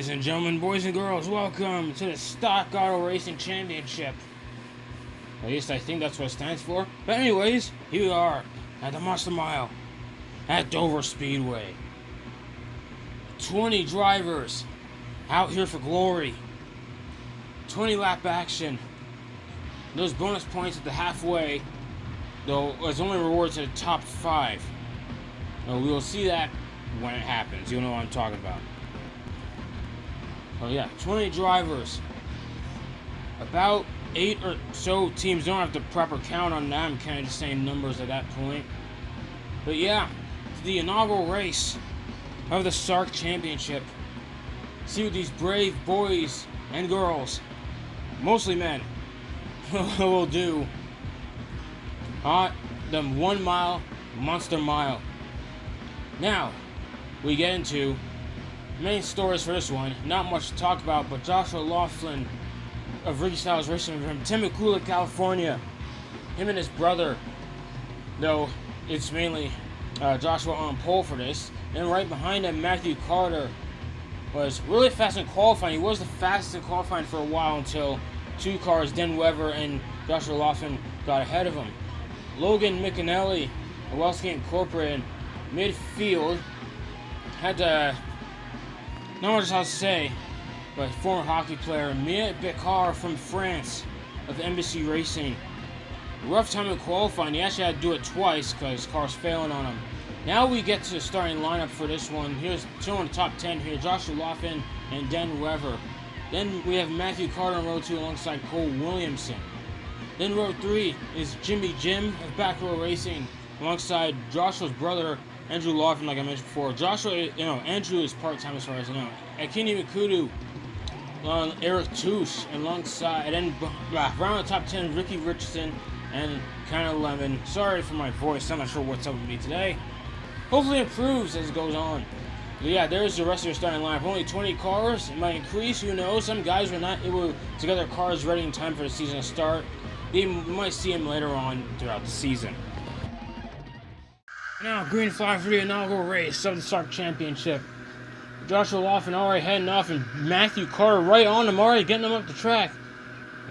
Ladies and gentlemen, boys and girls, welcome to the SARC Auto Racing Championship. At least I think that's what it stands for. But anyways, here we are at the Monster Mile at Dover Speedway. 20 drivers out here for glory. 20 lap action. Those bonus points at the halfway, though, is only rewarded to the top 5. We will see that when it happens. You'll know what I'm talking about. Oh yeah, 20 drivers. About 8 or so teams. Don't have the proper count on that. I'm kind of just saying numbers at that point. But yeah, it's the inaugural race of the SARC Championship. See what these brave boys and girls, mostly men, will do on the 1 mile Monster Mile. Now, we get into main stories for this one. Not much to talk about, but Joshua Laughlin of Ricky Styles Racing from Temecula, California. Him and his brother, though it's mainly Joshua on pole for this. And right behind him, Matthew Carter was really fast in qualifying. He was the fastest in qualifying for a while until 2 cars, Den Weber and Joshua Laughlin, got ahead of him. Logan McAnally of Welski Incorporated, midfield, had to, not much else to say, but former hockey player Mia Beccar from France of Embassy Racing. Rough time in qualifying. He actually had to do it twice because cars failing on him. Now we get to the starting lineup for this one. Here's two on the top 10 here: Joshua Laughlin and Den Weber. Then we have Matthew Carter on row 2 alongside Cole Williamson. Then row 3 is Jimmy Jim of Back Row Racing alongside Joshua's brother Andrew Laughlin, like I mentioned before. Andrew is part-time as far as I know. Akini Mikudu on Eric Touche alongside, and then around the top 10, Ricky Richardson and Kinda Lemon. Sorry for my voice, I'm not sure what's up with me today. Hopefully it improves as it goes on. But yeah, there's the rest of your starting lineup. Only 20 cars. It might increase, who knows. Some guys were not able to get their cars ready in time for the season to start. You might see them later on throughout the season. Now, green flag for the inaugural race of the SARC Championship. Joshua Laughlin already heading off, and Matthew Carter right on him, already getting him up the track.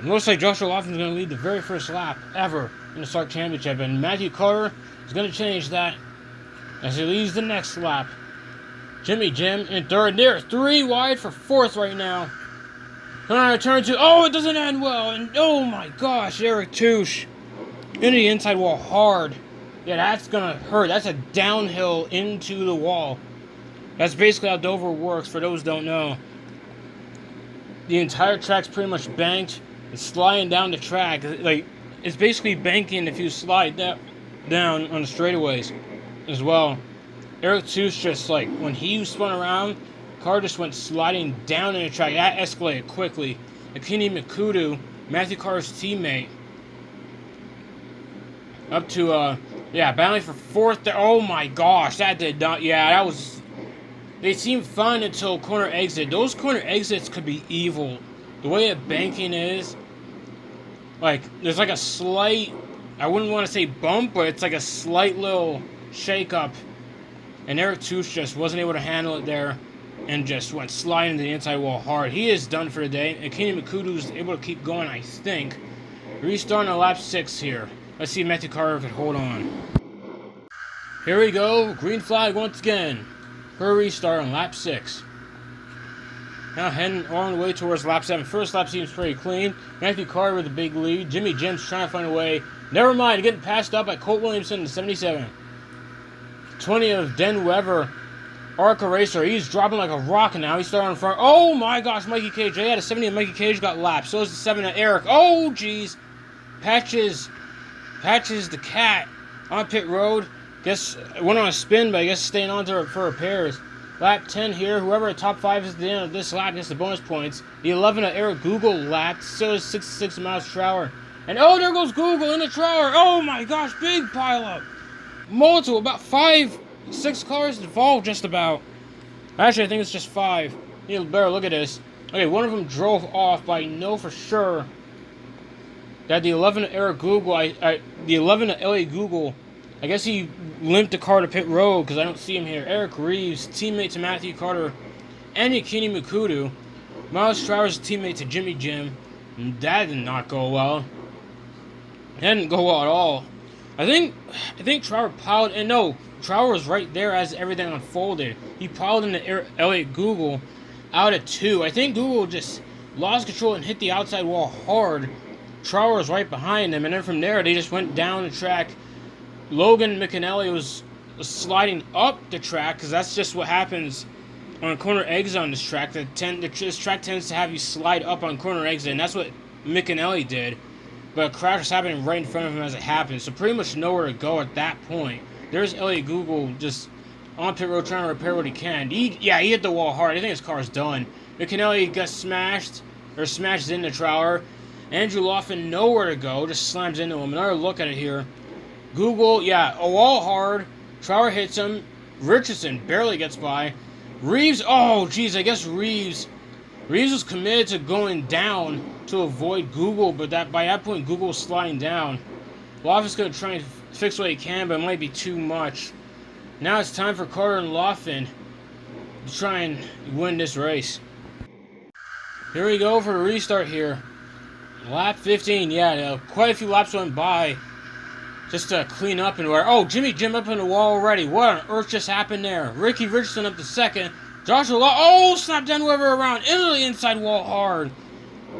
It looks like Joshua Laughlin is going to lead the very first lap ever in the SARC Championship, and Matthew Carter is going to change that as he leads the next lap. Jimmy Jim in third. They're 3 wide for 4th right now. Turn 2. Oh, it doesn't end well, and oh my gosh, Eric Touche into the inside wall hard. Yeah, that's gonna hurt. That's a downhill into the wall. That's basically how Dover works, for those who don't know. The entire track's pretty much banked. It's sliding down the track. Like, it's basically banking if you slide down on the straightaways as well. Eric Touche just, like, when he spun around, car just went sliding down in the track. That escalated quickly. Akini Mikudu, Matthew Carter's teammate, up to, battling for 4th. Oh my gosh, that did not, that was, they seemed fun until corner exit. Those corner exits could be evil. The way that banking is, like, there's like a slight, I wouldn't want to say bump, but it's like a slight little shake up. And Eric Touche just wasn't able to handle it there and just went sliding to the inside wall hard. He is done for the day. And Kenny McCudu's able to keep going, I think. Restarting on lap 6 here. Let's see if Matthew Carter can hold on. Here we go. Green flag once again. For a restart on lap 6. Now heading on the way towards lap 7. First lap seems pretty clean. Matthew Carter with a big lead. Jimmy Jim's trying to find a way. Never mind, getting passed up by Colt Williamson in 77. 20 of Den Weber, Arca Racer. He's dropping like a rock now. He's starting in front. Oh my gosh, Mikey Cage. They had a 70 of Mikey Cage got lapped. So is the 7 of Eric. Oh jeez. Patches the cat on pit road. Guess went on a spin, but I guess staying on to for repairs. Lap 10 here. Whoever the top 5 is at the end of this lap gets the bonus points. The 11 of Eric Google lapped. Still is 66 miles per hour. And oh, there goes Google in the trailer. Oh my gosh, big pileup. Multiple, about 5-6 cars involved just about. Actually, I think it's just 5. You better look at this. Okay, one of them drove off, but I know for sure that the 11 of Eric Google, the 11 of LA Google, I guess he limped the car to pit road because I don't see him here. Eric Reeves, teammate to Matthew Carter, and Yakini Mukudu. Miles Trower's teammate to Jimmy Jim. That did not go well. That didn't go well at all. I think Trower piled, and no, Trower was right there as everything unfolded. He piled into Elliot Google out at 2. I think Google just lost control and hit the outside wall hard. Trower was right behind him, and then from there they just went down the track. Logan McAnally was sliding up the track, because that's just what happens on corner exit on this track. This track tends to have you slide up on corner exit, and that's what McAnally did. But a crash was happening right in front of him as it happened, so pretty much nowhere to go at that point. There's Elliot Google just on pit road trying to repair what he can. He hit the wall hard. I think his car's done. McAnally got smashed into Trower. Andrew Laughlin nowhere to go, just slams into him. Another look at it here. Google, a wall hard. Trower hits him. Richardson barely gets by. Reeves, I guess Reeves was committed to going down to avoid Google, but by that point Google was sliding down. Laughlin's going to try and fix what he can, but it might be too much. Now it's time for Carter and Laughlin to try and win this race. Here we go for the restart here. Lap 15, quite a few laps went by just to clean up and where. Oh, Jimmy Jim up in the wall already. What on earth just happened there? Ricky Richardson up to second. Joshua snapped Dan Weber around into the inside wall hard.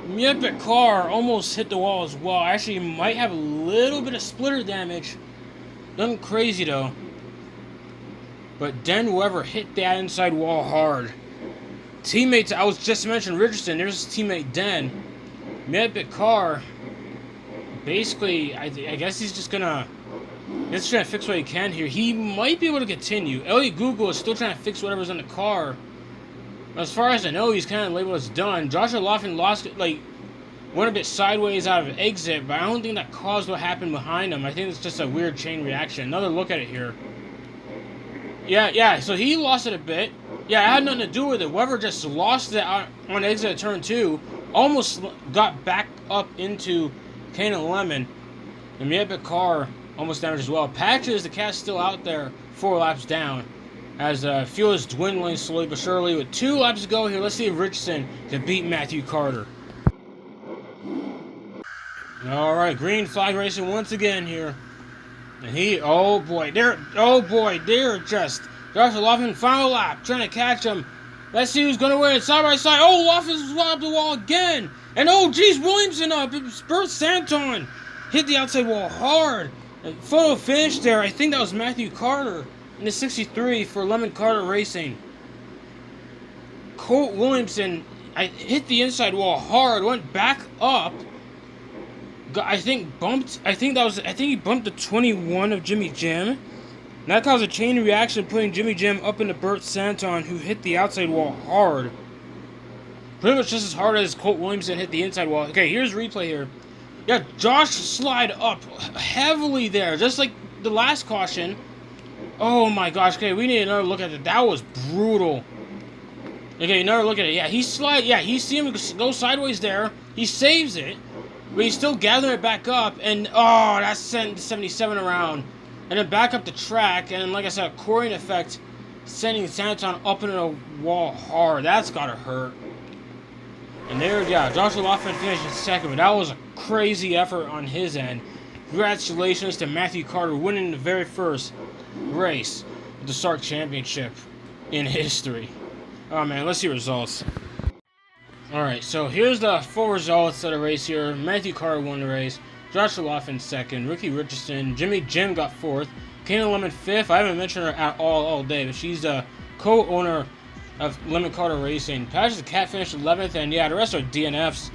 Yepit car almost hit the wall as well. Actually, might have a little bit of splitter damage. Nothing crazy though. But Dan Weber hit that inside wall hard. Teammates, I was just mentioning Richardson. There's his teammate Den. Yepit car. Basically, I guess he's just trying to fix what he can here. He might be able to continue. Elliot Google is still trying to fix whatever's in the car. As far as I know, he's kind of labeled as done. Joshua Laughlin went a bit sideways out of exit, but I don't think that caused what happened behind him. I think it's just a weird chain reaction. Another look at it here. So he lost it a bit. It had nothing to do with it. Weber just lost it on exit of turn 2. Almost got back up into Kane and Lemon. The Miepik car almost damaged as well. Patches, the cat's still out there 4 laps down. As fuel is dwindling slowly but surely. With 2 laps to go here, let's see if Richardson can beat Matthew Carter. Alright, green flag racing once again here. And they're just Joshua Laughlin, final lap, trying to catch him. Let's see who's going to win. Side by side. Laughlin's up the wall again. And Williamson up. It's Bert Santon. Hit the outside wall hard. Photo finish there. I think that was Matthew Carter in the 63 for Lemon Carter Racing. Colt Williamson hit the inside wall hard. Went back up. I think he bumped the 21 of Jimmy Jim. And that caused a chain reaction, putting Jimmy Jim up into Bert Santon, who hit the outside wall hard. Pretty much just as hard as Colt Williamson hit the inside wall. Okay, here's replay here. Josh slid up heavily there, just like the last caution. Oh my gosh, okay, we need another look at it. That was brutal. Okay, another look at it. He see him go sideways there. He saves it, but he's still gathering it back up, and that sent the 77 around. And then back up the track, and like I said, a coring effect, sending Santon up into the wall hard. That's gotta hurt. And there, Joshua Laughlin finished in second, but that was a crazy effort on his end. Congratulations to Matthew Carter winning the very first race of the SARC Championship in history. Oh man, let's see results. Alright, so here's the full results of the race here. Matthew Carter won the race. Joshua Laughlin second, Ricky Richardson, Jimmy Jim got 4th, Kayla Lemon 5th. I haven't mentioned her at all day, but she's the co-owner of Lemon Carter Racing. Patches the Cat finished 11th, and the rest are DNFs.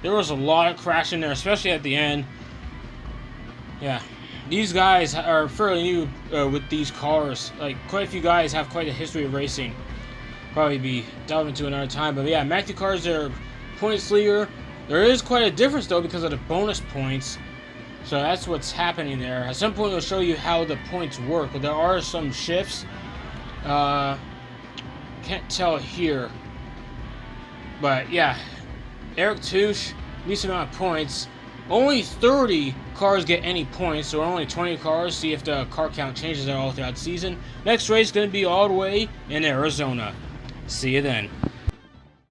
There was a lot of crashing there, especially at the end. These guys are fairly new with these cars. Quite a few guys have quite a history of racing. Probably be delving into another time, but Matthew Carter's their points leader. There is quite a difference, though, because of the bonus points. So that's what's happening there. At some point, we'll show you how the points work. But there are some shifts. Can't tell here. But, Eric Touche, least amount of points. Only 30 cars get any points, so only 20 cars. See if the car count changes at all throughout the season. Next race is going to be all the way in Arizona. See you then.